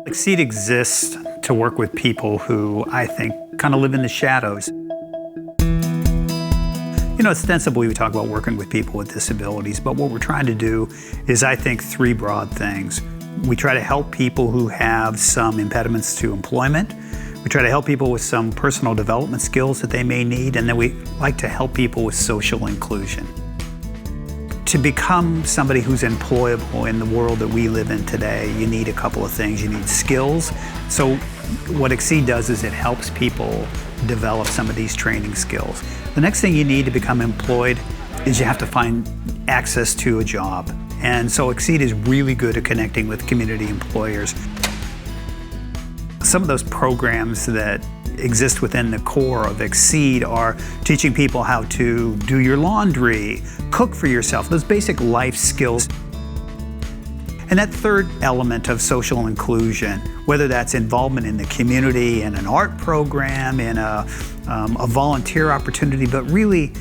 Exceed exists to work with people who, I think, kind of live in the shadows. You know, ostensibly we talk about working with people with disabilities, but what we're trying to do is, I think, three broad things. We try to help people who have some impediments to employment. We try to help people with some personal development skills that they may need, and then we like to help people with social inclusion. To become somebody who's employable in the world that we live in today, you need a couple of things. You need skills. So what Exceed does is it helps people develop some of these training skills. The next thing you need to become employed is you have to find access to a job. And so Exceed is really good at connecting with community employers. Some of those programs that exist within the core of Exceed are teaching people how to do your laundry, cook for yourself, those basic life skills. And that third element of social inclusion, whether that's involvement in the community, in an art program, in a volunteer opportunity, but really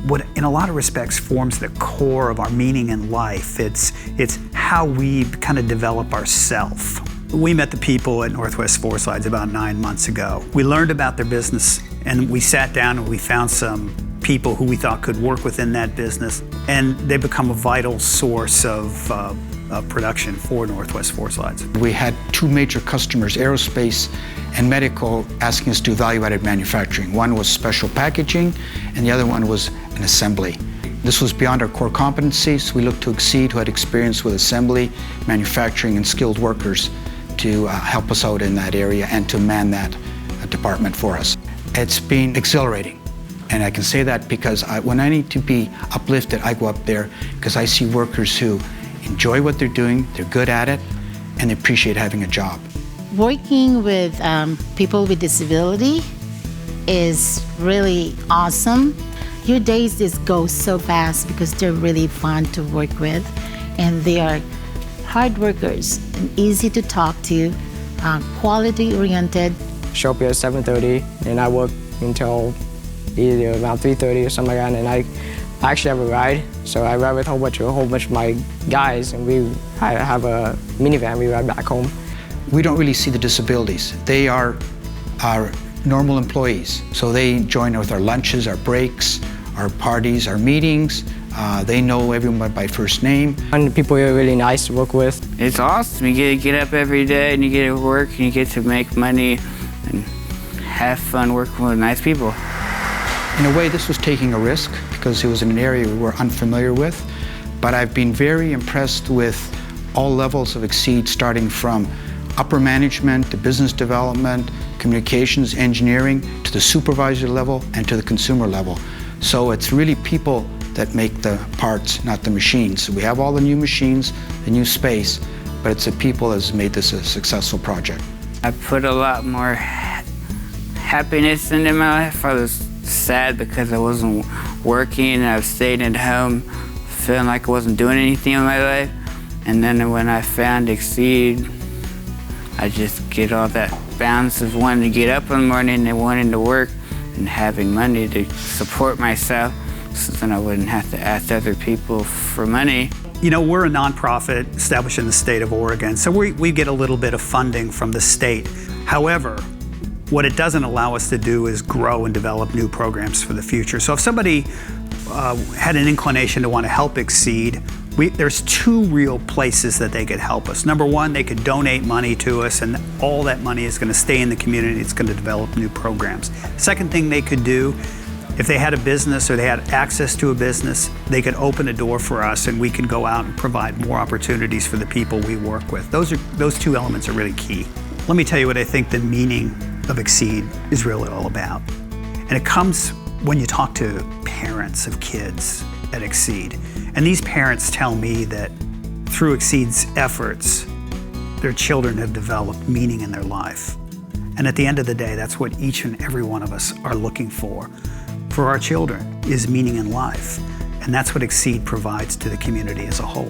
what in a lot of respects forms the core of our meaning in life. It's how we kind of develop ourself. We met the people at Northwest Fourslide about 9 months ago. We learned about their business and we sat down and we found some people who we thought could work within that business, and they become a vital source of production for Northwest Fourslide. We had two major customers, aerospace and medical, asking us to do value-added manufacturing. One was special packaging and the other one was an assembly. This was beyond our core competencies. We looked to Exceed, who had experience with assembly, manufacturing, and skilled workers to help us out in that area and to man that department for us. It's been exhilarating, and I can say that because when I need to be uplifted, I go up there because I see workers who enjoy what they're doing, they're good at it, and they appreciate having a job. Working with people with disability is really awesome. Your days just go so fast because they're really fun to work with, and they are hard workers and easy to talk to, quality oriented. Show up here at 7:30 and I work until either around 3:30 or something like that, and I actually have a ride. So I ride with a whole bunch of my guys, and I have a minivan, we ride back home. We don't really see the disabilities. They are our normal employees. So they join with our lunches, our breaks, our parties, our meetings. They know everyone by first name. And people are really nice to work with. It's awesome. You get to get up every day and you get to work and you get to make money and have fun working with nice people. In a way, this was taking a risk because it was in an area we were unfamiliar with, but I've been very impressed with all levels of Exceed, starting from upper management to business development, communications, engineering, to the supervisor level and to the consumer level. So it's really people that make the parts, not the machines. We have all the new machines, the new space, but it's the people that has made this a successful project. I put a lot more happiness into my life. I was sad because I wasn't working. I was staying at home, feeling like I wasn't doing anything in my life. And then when I found Exceed, I just get all that balance of wanting to get up in the morning and wanting to work and having money to support myself, so then I wouldn't have to ask other people for money. You know, we're a nonprofit established in the state of Oregon, so we get a little bit of funding from the state. However, what it doesn't allow us to do is grow and develop new programs for the future. So if somebody had an inclination to want to help Exceed, there's two real places that they could help us. Number one, they could donate money to us, and all that money is going to stay in the community. It's going to develop new programs. Second thing they could do, if they had a business or they had access to a business, they could open a door for us and we could go out and provide more opportunities for the people we work with. Those two elements are really key. Let me tell you what I think the meaning of Exceed is really all about. And it comes when you talk to parents of kids at Exceed. And these parents tell me that through Exceed's efforts, their children have developed meaning in their life. And at the end of the day, that's what each and every one of us are looking for our children, is meaning in life. And that's what Exceed provides to the community as a whole.